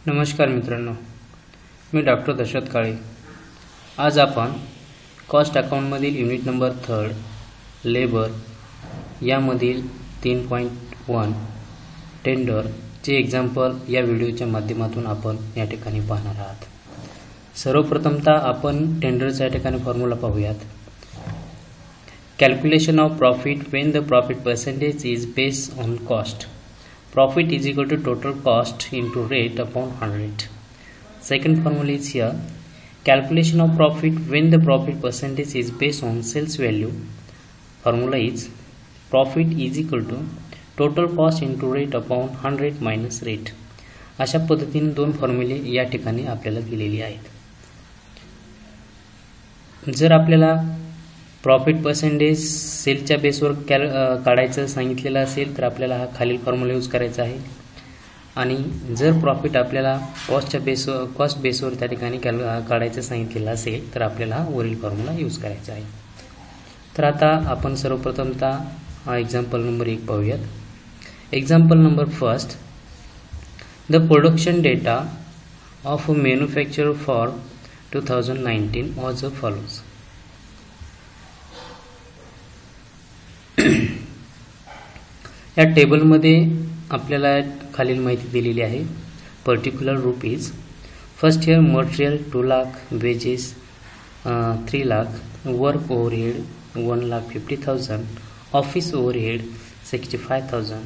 नमस्कार मित्रांनो, मी डॉक्टर दशरथ काळे। आज आपण कॉस्ट अकाउंटमधील युनिट नंबर 3 लेबर यामधील 3.1 टेंडरचे एक्झाम्पल या व्हिडिओच्या माध्यमातून आपण या ठिकाणी पाहणार आहात। सर्वप्रथमतः आपण टेंडरचा या ठिकाणी फॉर्म्युला पाहूयात। Calculation of profit when the profit percentage is based on cost. Profit is equal to total cost into rate upon 100. Second formula is here. Calculation of profit when the profit percentage is based on sales value. Formula is profit is equal to total cost into rate upon 100 minus rate. अशा पद्धतीने दोन फॉर्म्युले या ठिकाणी आपल्याला दिलेली आहेत। जर आपल्याला प्रॉफिट पर्सेंटेज सेलच्या बेसवर काढायचं सांगितलेलं असेल तर आपल्याला हा खालील फॉर्म्युला यूज करायचा आहे, आणि जर प्रॉफिट आपल्याला कॉस्ट बेसवर त्या ठिकाणी काढायचं सांगितलेलं असेल तर आपल्याला वरील फॉर्म्युला यूज करायचा आहे। तर आता आपण सर्वप्रथमतः एक्झाम्पल नंबर 1 पाहूयात। Example number 1, the production data of a manufacturer for 2019 was a follows. या टेबलमध्ये आपल्याला खालील माहिती दिलेली आहे। Particular rupees, first here material 2 lakh, wedges 3 lakh, work overhead 1,50,000, office overhead 65,000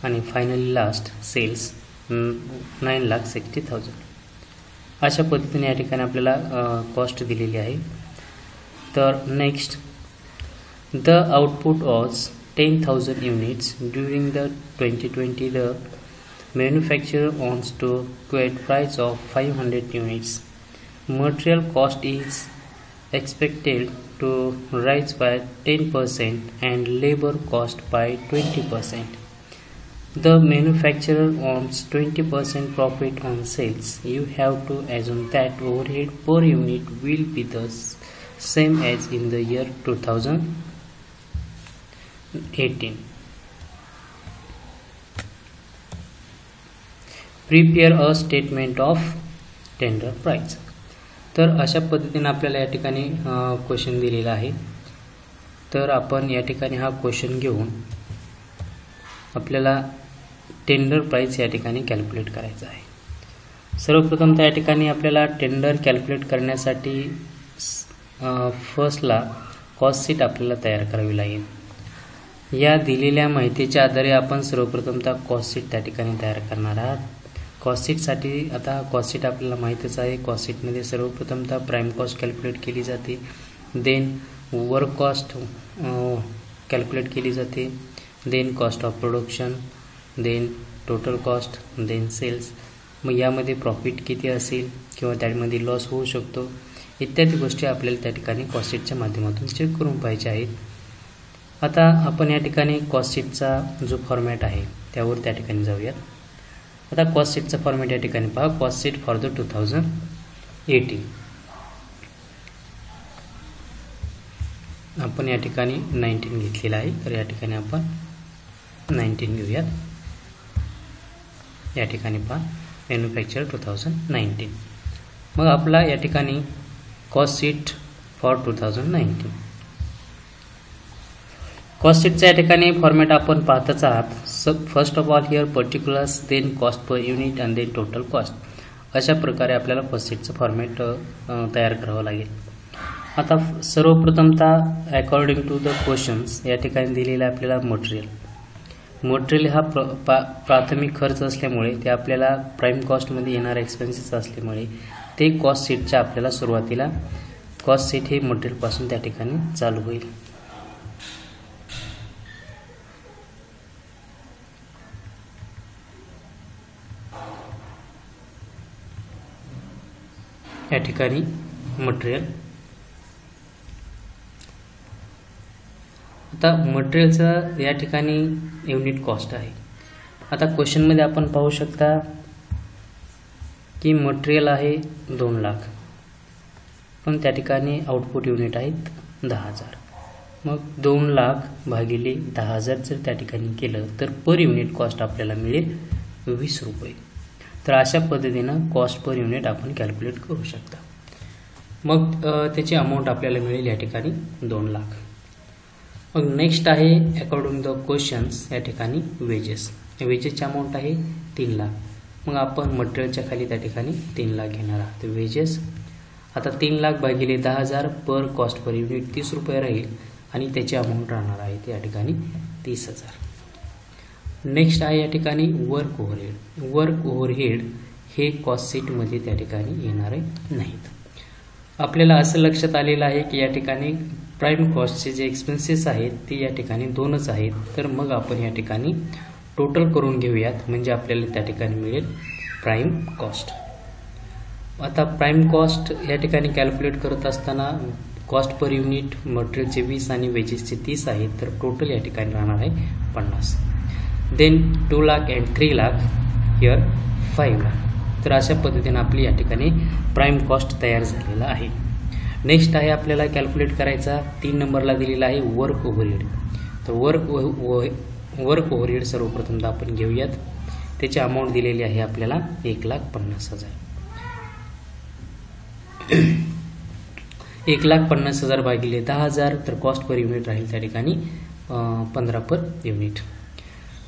आणि फायनली लास्ट सेल्स 9,60,000। अशा पद्धतीने या ठिकाणी आपल्याला कॉस्ट दिलेली आहे। तर next, the output was 10,000 units during the 2020. The manufacturer wants to quote price of 500 units. Material cost is expected to rise by 10% and labor cost by 20%. The manufacturer wants 20% profit on sales. You have to assume that overhead per unit will be the same as in the year 2018. Prepare a statement of tender price. तर अशा पद्धतीने आपल्याला या ठिकाणी question दिलेला आहे। तर आपण या ठिकाणी हा क्वेश्चन घेऊन आपल्याला टेंडर प्राइस या ठिकाणी कॅल्क्युलेट करायचा आहे। सर्वप्रथम त्या ठिकाणी आपल्याला टेंडर कॅल्क्युलेट करण्यासाठी फर्स्टला कॉस्ट शीट आपल्याला तयार करावी लागेल। या दिलेल्या माहितीच्या आधारे आपण सर्वप्रथमतः कॉस्ट शीट त्या ठिकाणी तयार करणार आहात। कॉस्ट शीटसाठी आता कॉस्ट शीट आपल्याला माहितीच आहे। कॉस्ट शीटमध्ये सर्वप्रथमतः प्राइम कॉस्ट कॅल्क्युलेट केली जाते, देन वर्क कॉस्ट कॅल्क्युलेट केली जाते, then cost of production, then total cost, then sales. मग यामध्ये प्रॉफिट किती असेल किंवा त्यामध्ये लॉस होऊ शकतो इत्यादी गोष्टी आपल्याला त्या ठिकाणी कॉस्ट शीटच्या माध्यमातून चेक करून पाहिजे आहेत। आता आपण या ठिकाणी कॉस्ट शीटचा जो फॉर्मॅट आहे त्यावर त्या ठिकाणी जाऊयात। आता कॉस्ट शीटचा फॉर्मॅट या ठिकाणी पहा, कॉस्ट शीट फॉर द 2018। आपण या ठिकाणी 19 घेतलेला आहे, तर या ठिकाणी आपण 19 घेऊयात। या ठिकाणी पहा मॅन्युफॅक्चर 2019। मग आपला या ठिकाणी कॉस्ट शीट फॉर 2019। कॉस्ट शीटच्या या ठिकाणी फॉर्मॅट आपण पाहतच आहात। First of all here particulars, then cost per unit and then total cost. अशा प्रकारे आपल्याला कॉस्ट शीटचं फॉर्मॅट तयार करावं लागेल। आता सर्वप्रथमतः अकॉर्डिंग टू द क्वेश्चन्स या ठिकाणी दिलेलं आपल्याला मटेरियल हा प्राथमिक खर्च असल्यामुळे ते आपल्याला प्राइम कॉस्टमध्ये येणारे एक्सपेन्सेस असल्यामुळे ते कॉस्ट शीटच्या आपल्याला सुरुवातीला कॉस्ट शीट हे मटेरियलपासून त्या ठिकाणी चालू होईल। या ठिकाणी मटेरियल, आता मटेरियलचं या ठिकाणी युनिट कॉस्ट आहे। आता क्वेश्चनमध्ये आपण पाहू शकता की मटेरियल आहे 2 लाख, पण त्या ठिकाणी आउटपुट युनिट आहेत 10,000। मग 2 लाख भागिले 10,000 जर त्या ठिकाणी केलं तर पर युनिट कॉस्ट आपल्याला मिळेल 20 रुपये। तर अशा पद्धतीनं कॉस्ट पर युनिट आपण कॅल्क्युलेट करू शकता. मग त्याची अमाऊंट आपल्याला मिळेल या ठिकाणी 2 लाख. मग नेक्स्ट आहे अकॉर्डिंग द क्वेश्चन्स या ठिकाणी वेजेस. वेजेसची अमाऊंट आहे 3 लाख. मग आपण मटेरियलच्या खाली त्या ठिकाणी 3 लाख घेणार आहात. वेजेस आता 3 लाख भागिले 10,000 पर कॉस्ट पर युनिट 30 रुपये राहील आणि त्याची अमाऊंट राहणार आहे ते या ठिकाणी 30,000. नेक्स्ट आहे या ठिकाणी वर्क ओव्हरहेड. वर्क ओव्हरहेड हे कॉस्ट शीटमध्ये त्या ठिकाणी येणारे नाहीत. आपल्याला असं लक्षात आलेलं आहे की या ठिकाणी प्राईम कॉस्टचे जे एक्सपेन्सेस आहेत ते या ठिकाणी 2च आहेत. तर मग आपण या ठिकाणी टोटल करून घेऊयात, म्हणजे आपल्याला त्या ठिकाणी मिळेल प्राईम कॉस्ट. आता प्राईम कॉस्ट या ठिकाणी कॅल्क्युलेट करत असताना कॉस्ट पर युनिट मटेरियलचे 20 आणि वेजेसचे 30 आहेत. तर टोटल या ठिकाणी राहणार आहे 50. Then 2 lakh and 3 lakh here 5 lakh. तर अशा पद्धतीने आपली या ठिकाणी प्राईम कॉस्ट तयार झालेला आहे. नेक्स्ट आहे आपल्याला कॅल्क्युलेट करायचा 3 नंबरला दिलेला आहे वर्क ओव्हरहेड. तर वर्क ओव्हरहेड सर्वप्रथम आपण घेऊयात. त्याची अमाऊंट दिलेली आहे आपल्याला 1,50,000. 1,50,000 भागिले 10,000 तर कॉस्ट पर युनिट राहील त्या ठिकाणी 15 पर युनिट.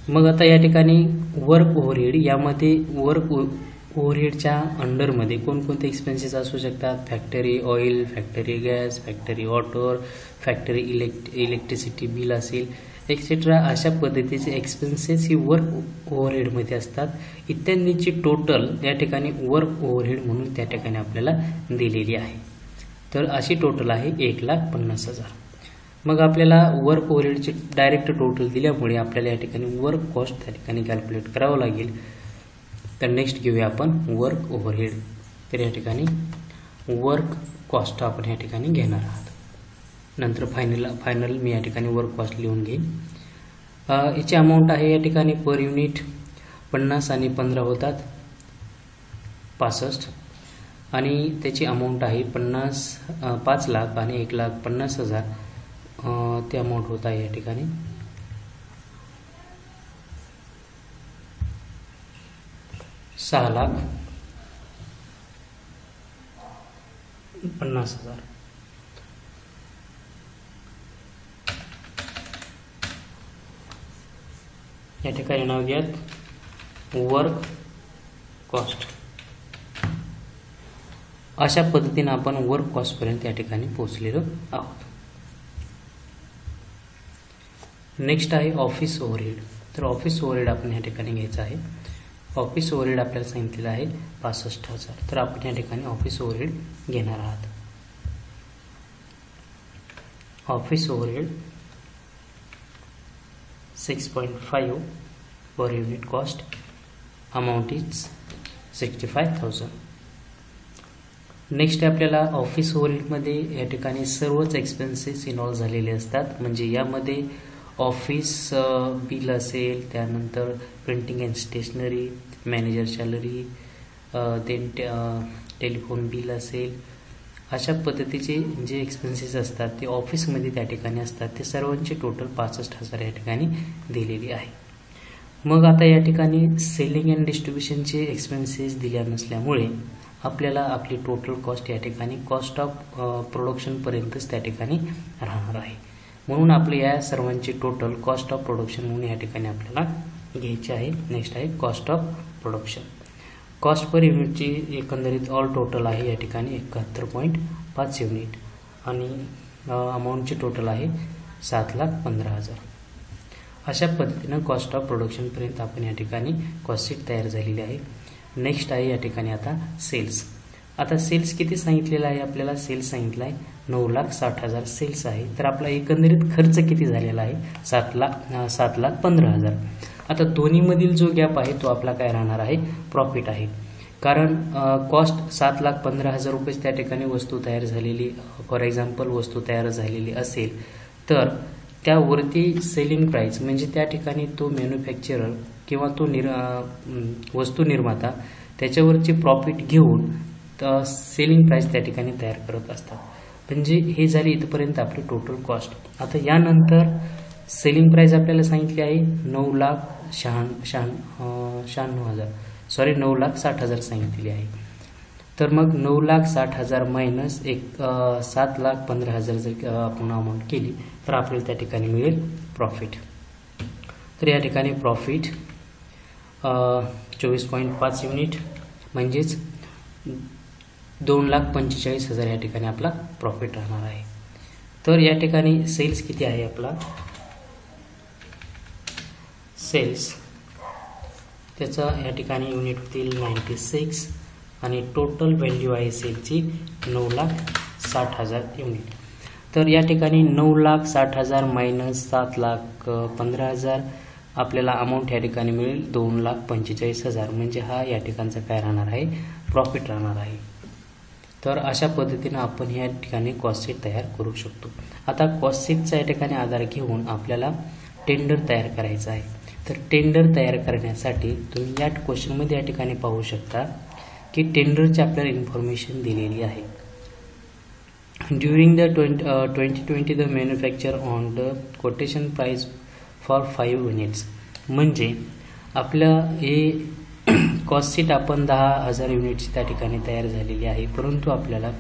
मग आता या ठिकाणी वर्क ओव्हरहेड, यामध्ये वर्क ओव्हरहेडच्या अंडरमध्ये कोणकोणते एक्सपेन्सेस असू शकतात? Factory oil, factory gas, factory water, factory electricity bill असेल एक्सेट्रा. अशा पद्धतीचे एक्सपेन्सेस ही वर्क ओव्हरहेडमध्ये असतात. इत्यादींची टोटल या ठिकाणी वर्क ओव्हरहेड म्हणून त्या ठिकाणी आपल्याला दिलेली आहे. तर अशी टोटल आहे 1,50,000. मग आपल्याला वर्क ओव्हरहेडची डायरेक्ट टोटल दिल्यामुळे आपल्याला या ठिकाणी वर्क कॉस्ट त्या ठिकाणी कॅल्क्युलेट करावं लागेल. तर नेक्स्ट घेऊया आपण वर्क ओव्हरहेड. तर या ठिकाणी वर्क कॉस्ट आपण या ठिकाणी घेणार आहात. नंतर फायनल मी या ठिकाणी वर्क कॉस्ट लिहून घेईन. याची अमाऊंट आहे या ठिकाणी पर युनिट 50 आणि 15 होतात 65 आणि त्याची अमाऊंट आहे 5 लाख आणि 1,50,000 ते अमाऊंट होत आहे या ठिकाणी 6,50,000. या ठिकाणी नाव घ्यात वर्क कॉस्ट. अशा पद्धतीने आपण वर्क कॉस्ट पर्यंत या ठिकाणी पोहोचलेलो आहोत. नेक्स्ट आहे ऑफिस ओव्हरहेड. तर ऑफिस ओव्हरहेड आपण या ठिकाणी घ्यायचं आहे. ऑफिस ओव्हरहेड आपल्याला सांगितलेलं आहे 65,000. तर आपण या ठिकाणी ऑफिस ओव्हरहेड घेणार आहात. Office overhead 6.5 per unit cost. Amount is 65,000. Next आपल्याला ऑफिस ओव्हरहेडमध्ये या ठिकाणी सर्वच एक्सपेन्सेस इन्व्हॉल्व झालेले असतात. म्हणजे यामध्ये ऑफिस बिल असेल, त्यानंतर printing and stationery, manager salary, then telephone bill असेल. अशा पद्धतीचे जे एक्सपेन्सेस असतात ते ऑफिसमध्ये त्या ठिकाणी असतात. ते सर्वांची टोटल 65,000 या ठिकाणी दिलेली आहे. मग आता या ठिकाणी सेलिंग अँड डिस्ट्रीब्युशनचे एक्सपेन्सेस दिल्या नसल्यामुळे आपल्याला आपली टोटल कॉस्ट या ठिकाणी कॉस्ट ऑफ प्रोडक्शनपर्यंतच त्या ठिकाणी राहणार आहे. म्हणून आपल्या या सर्वांची टोटल कॉस्ट ऑफ प्रोडक्शन म्हणून या ठिकाणी आपल्याला घ्यायची आहे. नेक्स्ट आहे cost of production. Cost per युनिटची एकंदरीत ऑल टोटल आहे या ठिकाणी 71.5 युनिट आणि अमाऊंटची टोटल आहे 7,15,000. अशा पद्धतीनं कॉस्ट ऑफ प्रोडक्शनपर्यंत आपण या ठिकाणी कॉस्ट शीट तयार झालेली आहे. नेक्स्ट आहे या ठिकाणी आता सेल्स. आता सेल्स किती सांगितलेला आहे आपल्याला? सेल्स सांगितलं आहे 9,60,000 सेल्स आहे. तर आपला एकंदरीत खर्च किती झालेला आहे? 7,15,000. आता दोन्हीमधील जो गॅप आहे तो आपला काय राहणार आहे? प्रॉफिट आहे. कारण कॉस्ट 7,15,000 रुपये त्या ठिकाणी वस्तू तयार झालेली, फॉर एक्झाम्पल वस्तू तयार झालेली असेल तर त्यावरती सेलिंग प्राइस म्हणजे त्या ठिकाणी तो मॅन्युफॅक्चरर किंवा तो वस्तू निर्माता त्याच्यावरची प्रॉफिट घेऊन सेलिंग प्राइस त्या ठिकाणी तयार करत असतात. म्हणजे हे झाली इथपर्यंत आपली टोटल कॉस्ट. आता यानंतर सेलिंग प्राइस आपल्याला सांगितली आहे 9,96,000. 9,60,000 सांगितलेली आहे. तर मग 9,60,000 मायनस 7,15,000 जर आपण अमाऊंट केली तर आपल्याला त्या ठिकाणी मिळेल प्रॉफिट. तर या ठिकाणी प्रॉफिट 24.5 युनिट म्हणजेच 2,45,000 या ठिकाणी आपला प्रॉफिट राहणार आहे. तर या ठिकाणी सेल्स किती आहे आपला, सेल्स त्याचा या ठिकाणी युनिट होतील 96 आणि टोटल व्हॅल्यू आहे सेलची 9,60,000 युनिट. तर या ठिकाणी 9,60,000 मायनस 7,15,000 आपल्याला अमाऊंट या ठिकाणी मिळेल 2,45,000 म्हणजे हा या ठिकाणचा काय राहणार आहे, प्रॉफिट राहणार आहे. तर अशा पद्धतीने आपण या ठिकाणी कॉस्ट शीट तयार करू शकतो. आता कॉस्ट शीटचा या ठिकाणी आधार घेऊन आपल्याला टेंडर तयार करायचं आहे. तर टेंडर तयार करण्यासाठी तुम्ही या क्वेश्चनमध्ये या ठिकाणी पाहू शकता की टेंडरची आपल्याला इन्फॉर्मेशन दिलेली आहे. During the 2020 the manufacture on the quotation price for 5 units. म्हणजे आपलं हे कॉस्ट शीट आपण 10,000 युनिटची त्या ठिकाणी तयार झालेली आहे, परंतु आपल्याला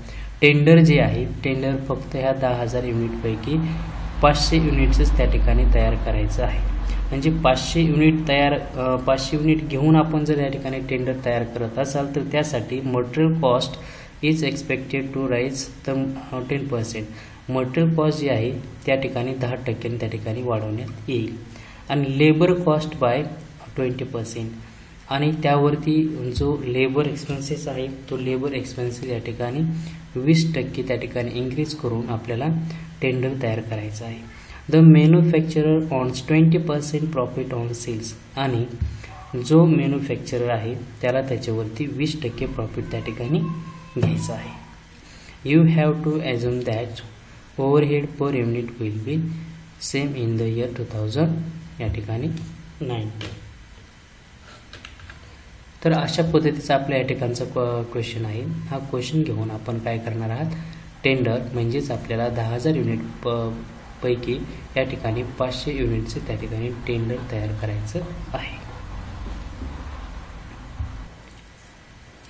टेंडर जे आहे टेंडर फक्त ह्या 10,000 युनिटपैकी 500 युनिट्सच त्या ठिकाणी तयार करायचं आहे. म्हणजे 500 युनिट घेऊन आपण जर या ठिकाणी टेंडर तयार करत असाल तर त्यासाठी material cost is expected to rise तर 10%. मटेरियल कॉस्ट जी आहे त्या ठिकाणी 10% त्या ठिकाणी वाढवण्यात येईल आणि लेबर कॉस्ट बाय 20%. आणि त्यावरती जो लेबर एक्सपेन्सेस आहे तो लेबर एक्सपेन्सेस या ठिकाणी 20% त्या ठिकाणी इन्क्रीज करून आपल्याला टेंडर तयार करायचं आहे. The manufacturer owns 20% profit on sales. आणि जो मॅन्युफॅक्चरर आहे त्याला त्याच्यावरती 20% प्रॉफिट त्या ठिकाणी घ्यायचं आहे. You have to assume that overhead per unit will be same in the year 2000 या ठिकाणी 90. तर अशा पद्धतीचा आपल्या या ठिकाणचा क्वेश्चन आहे. हा क्वेश्चन घेऊन आपण काय करणार आहात, टेंडर म्हणजेच आपल्याला 10,000 युनिट पैकी या ठिकाणी 500 युनिटचे त्या ठिकाणी टेंडर तयार करायचं आहे.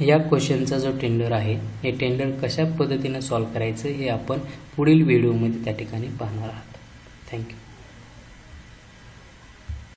या क्वेश्चनचा जो टेंडर आहे हे टेंडर कशा पद्धतीने सॉल्व्ह करायचं हे आपण पुढील व्हिडिओमध्ये त्या ठिकाणी पाहणार आहात. थँक्यू.